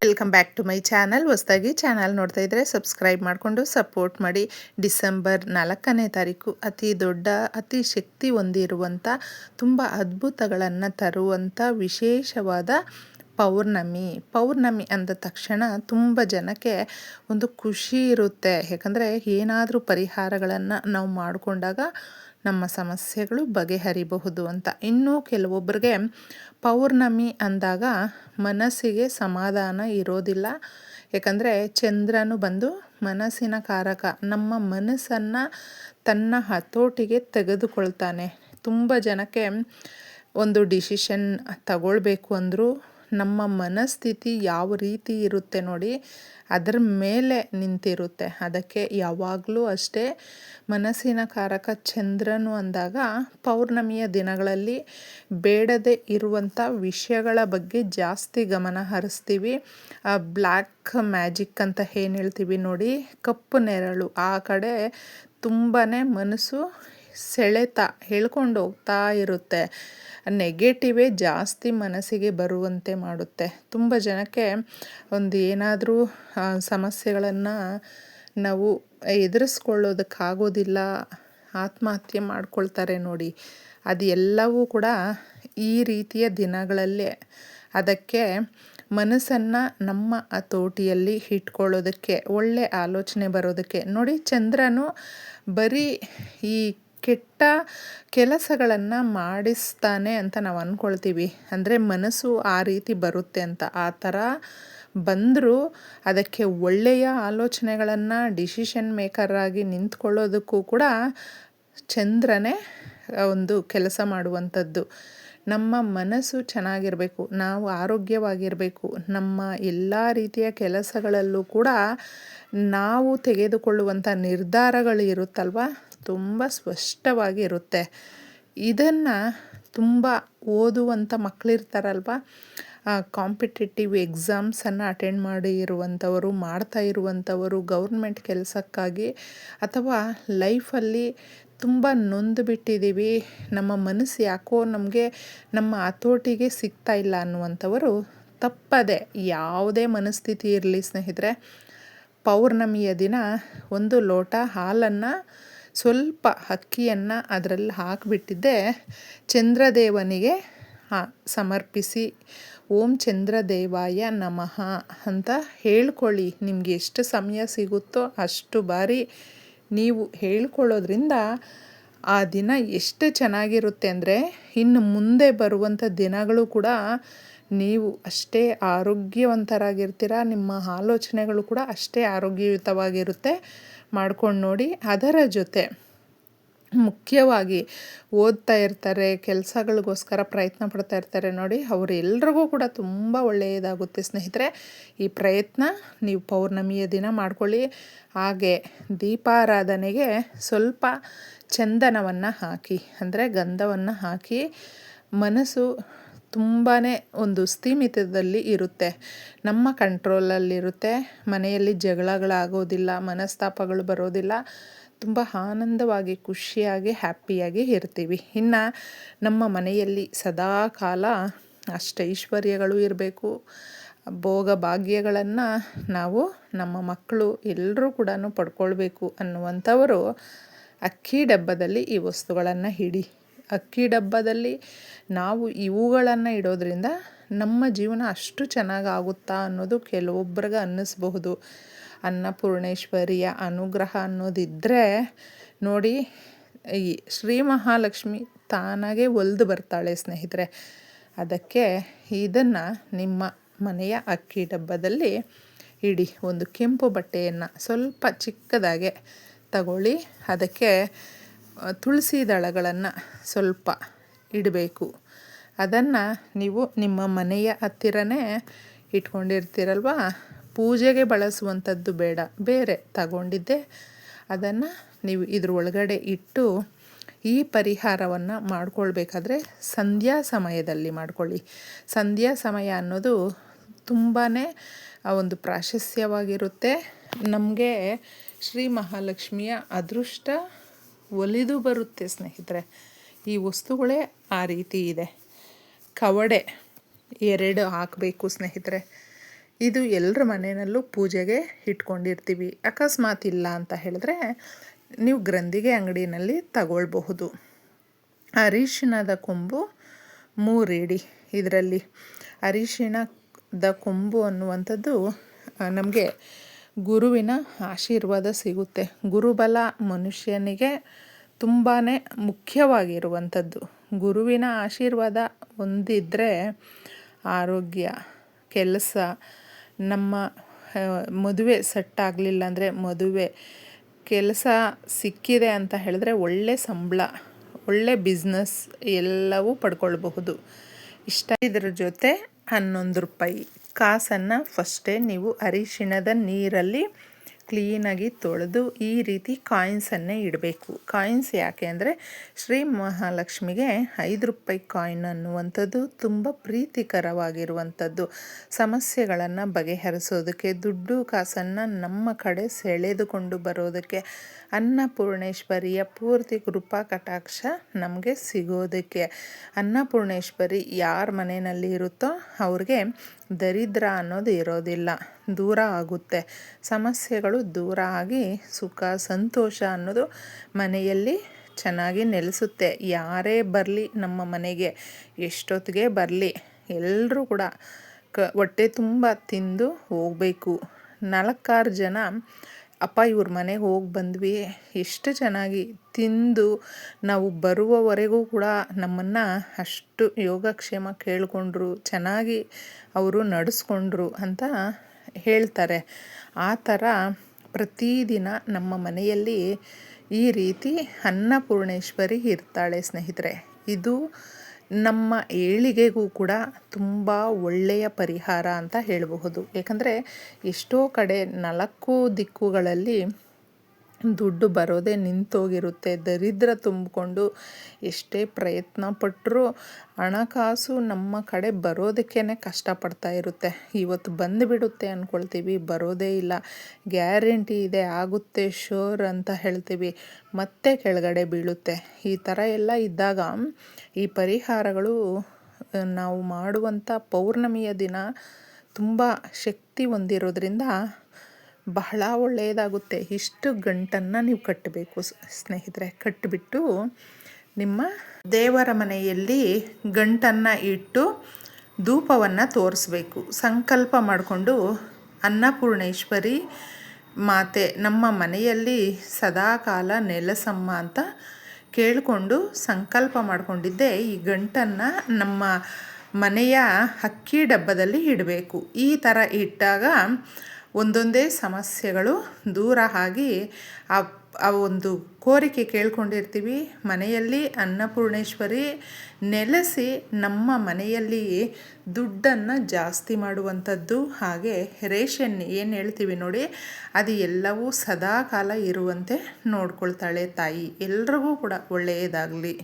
Welcome back to my channel. ಹೊಸದಾಗಿ channel ನೋಡ್ತಾ ಇದ್ದರೆ ಸಬ್ಸ್ಕ್ರೈಬ್ ಮಾಡಿಕೊಂಡು ಸಪೋರ್ಟ್ ಮಾಡಿ. ಡಿಸೆಂಬರ್ 4ನೇ ತಾರೀಕು ಅತಿ ದೊಡ್ಡ ಅತಿ ಶಕ್ತಿ ಹೊಂದಿರುವಂಥ ತುಂಬ ಅದ್ಭುತಗಳನ್ನು ತರುವಂಥ ವಿಶೇಷವಾದ ಪೌರ್ಣಮಿ ಅಂದ ತಕ್ಷಣ ತುಂಬ ಜನಕ್ಕೆ ಒಂದು ಖುಷಿ ಇರುತ್ತೆ. ಯಾಕಂದರೆ ಏನಾದರೂ ಪರಿಹಾರಗಳನ್ನು ನಾವು ಮಾಡಿಕೊಂಡಾಗ ನಮ್ಮ ಸಮಸ್ಯೆಗಳು ಬಗೆಹರಿಬಹುದು ಅಂತ. ಇನ್ನೂ ಕೆಲವೊಬ್ಬರಿಗೆ ಪೌರ್ಣಮಿ ಅಂದಾಗ ಮನಸ್ಸಿಗೆ ಸಮಾಧಾನ ಇರೋದಿಲ್ಲ. ಯಾಕಂದರೆ ಚಂದ್ರನು ಬಂದು ಮನಸ್ಸಿನ ಕಾರಕ, ನಮ್ಮ ಮನಸ್ಸನ್ನು ತನ್ನ ಹತೋಟಿಗೆ ತೆಗೆದುಕೊಳ್ತಾನೆ. ತುಂಬ ಜನಕ್ಕೆ ಒಂದು ಡಿಸಿಷನ್ ತಗೊಳ್ಬೇಕು ಅಂದರೂ ನಮ್ಮ ಮನಸ್ಥಿತಿ ಯಾವ ರೀತಿ ಇರುತ್ತೆ ನೋಡಿ, ಅದರ ಮೇಲೆ ನಿಂತಿರುತ್ತೆ. ಅದಕ್ಕೆ ಯಾವಾಗಲೂ ಅಷ್ಟೇ ಮನಸ್ಸಿನ ಕಾರಕ ಚಂದ್ರನು ಅಂದಾಗ ಪೌರ್ಣಮಿಯ ದಿನಗಳಲ್ಲಿ ಬೇಡದೇ ಇರುವಂಥ ವಿಷಯಗಳ ಬಗ್ಗೆ ಜಾಸ್ತಿ ಗಮನ ಹರಿಸ್ತೀವಿ. ಬ್ಲ್ಯಾಕ್ ಮ್ಯಾಜಿಕ್ ಅಂತ ಏನು ಹೇಳ್ತೀವಿ ನೋಡಿ, ಕಪ್ಪು ನೆರಳು, ಆ ಕಡೆ ತುಂಬಾ ಮನಸ್ಸು ಸೆಳೆತ ಹೇಳ್ಕೊಂಡು ಹೋಗ್ತಾ ಇರುತ್ತೆ. ನೆಗೆಟಿವೇ ಜಾಸ್ತಿ ಮನಸ್ಸಿಗೆ ಬರುವಂತೆ ಮಾಡುತ್ತೆ. ತುಂಬ ಜನಕ್ಕೆ ಒಂದು ಏನಾದರೂ ಸಮಸ್ಯೆಗಳನ್ನು ನಾವು ಎದುರಿಸ್ಕೊಳ್ಳೋದಕ್ಕಾಗೋದಿಲ್ಲ, ಆತ್ಮಹತ್ಯೆ ಮಾಡ್ಕೊಳ್ತಾರೆ ನೋಡಿ. ಅದು ಎಲ್ಲವೂ ಕೂಡ ಈ ರೀತಿಯ ದಿನಗಳಲ್ಲೇ. ಅದಕ್ಕೆ ಮನಸ್ಸನ್ನು ನಮ್ಮ ಹತೋಟಿಯಲ್ಲಿ ಇಟ್ಕೊಳ್ಳೋದಕ್ಕೆ, ಒಳ್ಳೆ ಆಲೋಚನೆ ಬರೋದಕ್ಕೆ ನೋಡಿ, ಚಂದ್ರನು ಬರೀ ಈ ಕೆಟ್ಟ ಕೆಲಸಗಳನ್ನು ಮಾಡಿಸ್ತಾನೆ ಅಂತ ನಾವು ಅಂದ್ಕೊಳ್ತೀವಿ. ಅಂದರೆ ಮನಸ್ಸು ಆ ರೀತಿ ಬರುತ್ತೆ ಅಂತ. ಆ ಥರ ಬಂದರೂ ಅದಕ್ಕೆ ಒಳ್ಳೆಯ ಆಲೋಚನೆಗಳನ್ನು ಡಿಸಿಷನ್ ಮೇಕರಾಗಿ ನಿಂತ್ಕೊಳ್ಳೋದಕ್ಕೂ ಕೂಡ ಚಂದ್ರನೇ ಒಂದು ಕೆಲಸ ಮಾಡುವಂಥದ್ದು. ನಮ್ಮ ಮನಸ್ಸು ಚೆನ್ನಾಗಿರಬೇಕು, ನಾವು ಆರೋಗ್ಯವಾಗಿರಬೇಕು. ನಮ್ಮ ಎಲ್ಲ ರೀತಿಯ ಕೆಲಸಗಳಲ್ಲೂ ಕೂಡ ನಾವು ತೆಗೆದುಕೊಳ್ಳುವಂಥ ನಿರ್ಧಾರಗಳು ಇರುತ್ತಲ್ವ, ತುಂಬ ಸ್ಪಷ್ಟವಾಗಿ ಇರುತ್ತೆ. ಇದನ್ನು ತುಂಬ ಓದುವಂಥ ಮಕ್ಕಳಿರ್ತಾರಲ್ವ, ಕಾಂಪಿಟೇಟಿವ್ ಎಕ್ಸಾಮ್ಸನ್ನು ಅಟೆಂಡ್ ಮಾಡಿರುವಂಥವರು, ಮಾಡ್ತಾ ಇರುವಂಥವರು, ಗೌರ್ಮೆಂಟ್ ಕೆಲಸಕ್ಕಾಗಿ ಅಥವಾ ಲೈಫಲ್ಲಿ ತುಂಬ ನೊಂದು ಬಿಟ್ಟಿದ್ದೀವಿ, ನಮ್ಮ ಮನಸ್ಸು ಯಾಕೋ ನಮಗೆ ನಮ್ಮ ಹತೋಟಿಗೆ ಸಿಗ್ತಾ ಇಲ್ಲ ಅನ್ನುವಂಥವರು ತಪ್ಪದೆ, ಯಾವುದೇ ಮನಸ್ಥಿತಿ ಇರಲಿ ಸ್ನೇಹಿತರೆ, ಪೌರ್ಣಮಿಯ ದಿನ ಒಂದು ಲೋಟ ಹಾಲನ್ನು, ಸ್ವಲ್ಪ ಅಕ್ಕಿಯನ್ನು ಅದರಲ್ಲಿ ಹಾಕಿಬಿಟ್ಟಿದ್ದೆ ಚಂದ್ರದೇವನಿಗೆ ಸಮರ್ಪಿಸಿ ಓಂ ಚಂದ್ರದೇವಾಯ ನಮಃ ಅಂತ ಹೇಳ್ಕೊಳ್ಳಿ. ನಿಮಗೆ ಎಷ್ಟು ಸಮಯ ಸಿಗುತ್ತೋ ಅಷ್ಟು ಬಾರಿ ನೀವು ಹೇಳ್ಕೊಳ್ಳೋದ್ರಿಂದ ಆ ದಿನ ಎಷ್ಟು ಚೆನ್ನಾಗಿರುತ್ತೆ ಅಂದರೆ, ಇನ್ನು ಮುಂದೆ ಬರುವಂಥ ದಿನಗಳು ಕೂಡ ನೀವು ಅಷ್ಟೇ ಆರೋಗ್ಯವಂತರಾಗಿರ್ತೀರ. ನಿಮ್ಮ ಆಲೋಚನೆಗಳು ಕೂಡ ಅಷ್ಟೇ ಆರೋಗ್ಯಯುತವಾಗಿರುತ್ತೆ. ಮಾಡ್ಕೊಂಡು ನೋಡಿ. ಅದರ ಜೊತೆ ಮುಖ್ಯವಾಗಿ ಓದ್ತಾ ಇರ್ತಾರೆ, ಕೆಲಸಗಳಿಗೋಸ್ಕರ ಪ್ರಯತ್ನ ಪಡ್ತಾ ಇರ್ತಾರೆ ನೋಡಿ, ಅವರೆಲ್ರಿಗೂ ಕೂಡ ತುಂಬ ಒಳ್ಳೆಯದಾಗುತ್ತೆ ಸ್ನೇಹಿತರೆ. ಈ ಪ್ರಯತ್ನ ನೀವು ಪೌರ್ಣಮಿಯ ದಿನ ಮಾಡ್ಕೊಳ್ಳಿ. ಹಾಗೆ ದೀಪಾರಾಧನೆಗೆ ಸ್ವಲ್ಪ ಚಂದನವನ್ನು ಹಾಕಿ, ಅಂದರೆ ಗಂಧವನ್ನು ಹಾಕಿ. ಮನಸ್ಸು ತುಂಬಾ ಒಂದು ಸ್ಥಿಮಿತದಲ್ಲಿ ಇರುತ್ತೆ, ನಮ್ಮ ಕಂಟ್ರೋಲಲ್ಲಿರುತ್ತೆ. ಮನೆಯಲ್ಲಿ ಜಗಳಗಳಾಗೋದಿಲ್ಲ, ಮನಸ್ತಾಪಗಳು ಬರೋದಿಲ್ಲ. ತುಂಬ ಆನಂದವಾಗಿ, ಖುಷಿಯಾಗಿ, ಹ್ಯಾಪಿಯಾಗಿ ಇರ್ತೀವಿ. ಇನ್ನು ನಮ್ಮ ಮನೆಯಲ್ಲಿ ಸದಾ ಕಾಲ ಅಷ್ಟೈಶ್ವರ್ಯಗಳು ಇರಬೇಕು, ಭೋಗ ಭಾಗ್ಯಗಳನ್ನು ನಾವು, ನಮ್ಮ ಮಕ್ಕಳು ಎಲ್ಲರೂ ಕೂಡ ಪಡ್ಕೊಳ್ಬೇಕು ಅನ್ನುವಂಥವರು ಅಕ್ಕಿ ಡಬ್ಬದಲ್ಲಿ ಈ ವಸ್ತುಗಳನ್ನು ಇಡಿ. ಅಕ್ಕಿ ಡಬ್ಬದಲ್ಲಿ ನಾವು ಇವುಗಳನ್ನು ಇಡೋದ್ರಿಂದ ನಮ್ಮ ಜೀವನ ಅಷ್ಟು ಚೆನ್ನಾಗಾಗುತ್ತಾ ಅನ್ನೋದು ಕೆಲವೊಬ್ಬರಿಗೆ ಅನ್ನಿಸ್ಬಹುದು. ಅನ್ನಪೂರ್ಣೇಶ್ವರಿಯ ಅನುಗ್ರಹ ಅನ್ನೋದಿದ್ದರೆ ನೋಡಿ, ಈ ಶ್ರೀ ಮಹಾಲಕ್ಷ್ಮಿ ತಾನಾಗೆ ಒಲ್ದು ಬರ್ತಾಳೆ ಸ್ನೇಹಿತರೆ. ಅದಕ್ಕೆ ಇದನ್ನು ನಿಮ್ಮ ಮನೆಯ ಅಕ್ಕಿ ಡಬ್ಬದಲ್ಲಿ ಇಡಿ. ಒಂದು ಕೆಂಪು ಬಟ್ಟೆಯನ್ನು ಸ್ವಲ್ಪ ಚಿಕ್ಕದಾಗೆ ತಗೊಳ್ಳಿ. ಅದಕ್ಕೆ ತುಳಸಿ ದಳಗಳನ್ನು ಸ್ವಲ್ಪ ಇಡಬೇಕು. ಅದನ್ನು ನೀವು ನಿಮ್ಮ ಮನೆಯ ಹತ್ತಿರನೇ ಇಟ್ಕೊಂಡಿರ್ತೀರಲ್ವ, ಪೂಜೆಗೆ ಬಳಸುವಂಥದ್ದು ಬೇಡ, ಬೇರೆ ತಗೊಂಡಿದ್ದೆ ಅದನ್ನು ನೀವು ಇದ್ರ ಒಳಗಡೆ ಇಟ್ಟು ಈ ಪರಿಹಾರವನ್ನು ಮಾಡ್ಕೊಳ್ಬೇಕಾದ್ರೆ ಸಂಧ್ಯಾ ಸಮಯದಲ್ಲಿ ಮಾಡ್ಕೊಳ್ಳಿ. ಸಂಧ್ಯಾ ಸಮಯ ಅನ್ನೋದು ತುಂಬಾ ಒಂದು ಪ್ರಾಶಸ್ತ್ಯವಾಗಿರುತ್ತೆ. ನಮಗೆ ಶ್ರೀ ಮಹಾಲಕ್ಷ್ಮಿಯ ಅದೃಷ್ಟ ಒಲಿದು ಬರುತ್ತೆ ಸ್ನೇಹಿತರೆ. ಈ ವಸ್ತುಗಳೇ ಆ ರೀತಿ ಇದೆ. ಕವಡೆ 2 ಹಾಕಬೇಕು ಸ್ನೇಹಿತರೆ. ಇದು ಎಲ್ಲರ ಮನೆಯಲ್ಲೂ ಪೂಜೆಗೆ ಇಟ್ಕೊಂಡಿರ್ತೀವಿ. ಅಕಸ್ಮಾತ್ ಇಲ್ಲ ಅಂತ ಹೇಳಿದ್ರೆ ನೀವು ಗ್ರಂಥಿಗೆ ಅಂಗಡಿನಲ್ಲಿ ತಗೊಳ್ಬಹುದು. ಅರಿಶಿಣದ ಕೊಂಬು 3 ಇಡಿ. ಇದರಲ್ಲಿ ಅರಿಶಿಣದ ಕೊಂಬು ಅನ್ನುವಂಥದ್ದು ನಮಗೆ ಗುರುವಿನ ಆಶೀರ್ವಾದ ಸಿಗುತ್ತೆ. ಗುರುಬಲ ಮನುಷ್ಯನಿಗೆ ತುಂಬಾ ಮುಖ್ಯವಾಗಿರುವಂಥದ್ದು. ಗುರುವಿನ ಆಶೀರ್ವಾದ ಹೊಂದಿದ್ರೆ ಆರೋಗ್ಯ, ಕೆಲಸ, ನಮ್ಮ ಮದುವೆ ಸೆಟ್ ಆಗಲಿಲ್ಲ ಅಂದರೆ ಮದುವೆ, ಕೆಲಸ ಸಿಕ್ಕಿದೆ ಅಂತ ಹೇಳಿದ್ರೆ ಒಳ್ಳೆ ಸಂಬಳ, ಒಳ್ಳೆ ಬಿಸ್ನೆಸ್ ಎಲ್ಲವೂ ಪಡ್ಕೊಳ್ಬಹುದು. ಇದರ ಜೊತೆ 11 ರೂಪಾಯಿ ಕಾಸನ್ನು ಫಸ್ಟೇ ನೀವು ಅರಿಶಿಣದ ನೀರಲ್ಲಿ ಕ್ಲೀನಾಗಿ ತೊಳೆದು ಈ ರೀತಿ ಕಾಯಿನ್ಸನ್ನೇ ಇಡಬೇಕು. ಕಾಯಿನ್ಸ್ ಯಾಕೆ ಅಂದರೆ ಶ್ರೀ ಮಹಾಲಕ್ಷ್ಮಿಗೆ 5 ರೂಪಾಯಿ ಕಾಯಿನ್ ಅನ್ನುವಂಥದ್ದು ತುಂಬ ಪ್ರೀತಿಕರವಾಗಿರುವಂಥದ್ದು. ಸಮಸ್ಯೆಗಳನ್ನು ಬಗೆಹರಿಸೋದಕ್ಕೆ, ದುಡ್ಡು ಕಾಸನ್ನು ನಮ್ಮ ಕಡೆ ಸೆಳೆದುಕೊಂಡು ಬರೋದಕ್ಕೆ, ಅನ್ನಪೂರ್ಣೇಶ್ವರಿಯ ಪೂರ್ತಿ ಕೃಪಾ ಕಟಾಕ್ಷ ನಮಗೆ ಸಿಗೋದಕ್ಕೆ. ಅನ್ನಪೂರ್ಣೇಶ್ವರಿ ಯಾರ ಮನೆಯಲ್ಲಿ ಇರುತ್ತೋ ಅವ್ರಿಗೆ ದರಿದ್ರ ಅನ್ನೋದು ಇರೋದಿಲ್ಲ, ದೂರ ಆಗುತ್ತೆ. ಸಮಸ್ಯೆಗಳು ದೂರ ಆಗಿ ಸುಖ ಸಂತೋಷ ಅನ್ನೋದು ಮನೆಯಲ್ಲಿ ಚೆನ್ನಾಗಿ ನೆಲೆಸುತ್ತೆ. ಯಾರೇ ಬರಲಿ ನಮ್ಮ ಮನೆಗೆ, ಎಷ್ಟೊತ್ತಿಗೆ ಬರಲಿ, ಎಲ್ಲರೂ ಕೂಡ ಹೊಟ್ಟೆ ತುಂಬ ತಿಂದು ಹೋಗಬೇಕು. 4-6 ಜನ ಅಪ್ಪ ಇವ್ರ ಮನೆಗೆ ಹೋಗಿ ಬಂದ್ವಿ, ಎಷ್ಟು ಚೆನ್ನಾಗಿ ತಿಂದು ನಾವು ಬರುವವರೆಗೂ ಕೂಡ ನಮ್ಮನ್ನು ಅಷ್ಟು ಯೋಗಕ್ಷೇಮ ಕೇಳಿಕೊಂಡ್ರು, ಚೆನ್ನಾಗಿ ಅವರು ನಡೆಸ್ಕೊಂಡ್ರು ಅಂತ ಹೇಳ್ತಾರೆ. ಆ ಥರ ಪ್ರತಿದಿನ ನಮ್ಮ ಮನೆಯಲ್ಲಿ ಈ ರೀತಿ ಅನ್ನಪೂರ್ಣೇಶ್ವರಿ ಇರ್ತಾಳೆ ಸ್ನೇಹಿತರೆ. ಇದು ನಮ್ಮ ಏಳಿಗೆಗೂ ಕೂಡ ತುಂಬ ಒಳ್ಳೆಯ ಪರಿಹಾರ ಅಂತ ಹೇಳಬಹುದು. ಏಕೆಂದರೆ ಎಷ್ಟೋ ಕಡೆ 4 ದಿಕ್ಕುಗಳಲ್ಲಿ ದುಡ್ಡು ಬರೋದೇ ನಿಂತೋಗಿರುತ್ತೆ. ದರಿದ್ರ ತುಂಬಿಕೊಂಡು ಎಷ್ಟೇ ಪ್ರಯತ್ನ ಪಟ್ಟರೂ ಹಣಕಾಸು ನಮ್ಮ ಕಡೆ ಬರೋದಕ್ಕೇ ಕಷ್ಟಪಡ್ತಾ ಇರುತ್ತೆ. ಇವತ್ತು ಬಂದುಬಿಡುತ್ತೆ ಅಂದ್ಕೊಳ್ತೀವಿ, ಬರೋದೇ ಇಲ್ಲ. ಗ್ಯಾರಂಟಿ ಇದೆ, ಆಗುತ್ತೆ, ಶೋರ್ ಅಂತ ಹೇಳ್ತೀವಿ, ಮತ್ತೆ ಕೆಳಗಡೆ ಬೀಳುತ್ತೆ. ಈ ಥರ ಎಲ್ಲ ಇದ್ದಾಗ ಈ ಪರಿಹಾರಗಳು ನಾವು ಮಾಡುವಂಥ ಪೌರ್ಣಮಿಯ ದಿನ ತುಂಬ ಶಕ್ತಿ ಹೊಂದಿರೋದ್ರಿಂದ ಬಹಳ ಒಳ್ಳೆಯದಾಗುತ್ತೆ. ಇಷ್ಟು ಗಂಟನ್ನು ನೀವು ಕಟ್ಟಬೇಕು ಸ್ನೇಹಿತರೆ. ಕಟ್ಟಿಬಿಟ್ಟು ನಿಮ್ಮ ದೇವರ ಮನೆಯಲ್ಲಿ ಗಂಟನ್ನು ಇಟ್ಟು ಧೂಪವನ್ನು ತೋರಿಸ್ಬೇಕು. ಸಂಕಲ್ಪ ಮಾಡಿಕೊಂಡು ಅನ್ನಪೂರ್ಣೇಶ್ವರಿ ಮಾತೆ ನಮ್ಮ ಮನೆಯಲ್ಲಿ ಸದಾಕಾಲ ನೆಲೆಸಮ್ಮ ಅಂತ ಕೇಳಿಕೊಂಡು ಸಂಕಲ್ಪ ಮಾಡಿಕೊಂಡಿದ್ದೆ ಈ ಗಂಟನ್ನು ನಮ್ಮ ಮನೆಯ ಅಕ್ಕಿ ಡಬ್ಬದಲ್ಲಿ ಇಡಬೇಕು. ಈ ಥರ ಇಟ್ಟಾಗ ಒಂದೊಂದೇ ಸಮಸ್ಯೆಗಳು ದೂರ ಆಗಿ ಆ ಒಂದು ಕೋರಿಕೆ ಕೇಳ್ಕೊಂಡಿರ್ತೀವಿ. ಮನೆಯಲ್ಲಿ ಅನ್ನಪೂರ್ಣೇಶ್ವರಿ ನೆಲೆಸಿ ನಮ್ಮ ಮನೆಯಲ್ಲಿ ದುಡ್ಡನ್ನು ಜಾಸ್ತಿ ಮಾಡುವಂಥದ್ದು, ಹಾಗೆ ರೇಷನ್ ಏನು ಹೇಳ್ತೀವಿ ನೋಡಿ, ಅದು ಎಲ್ಲವೂ ಸದಾ ಕಾಲ ಇರುವಂತೆ ನೋಡ್ಕೊಳ್ತಾಳೆ ತಾಯಿ. ಎಲ್ರಿಗೂ ಕೂಡ ಒಳ್ಳೆಯದಾಗಲಿ.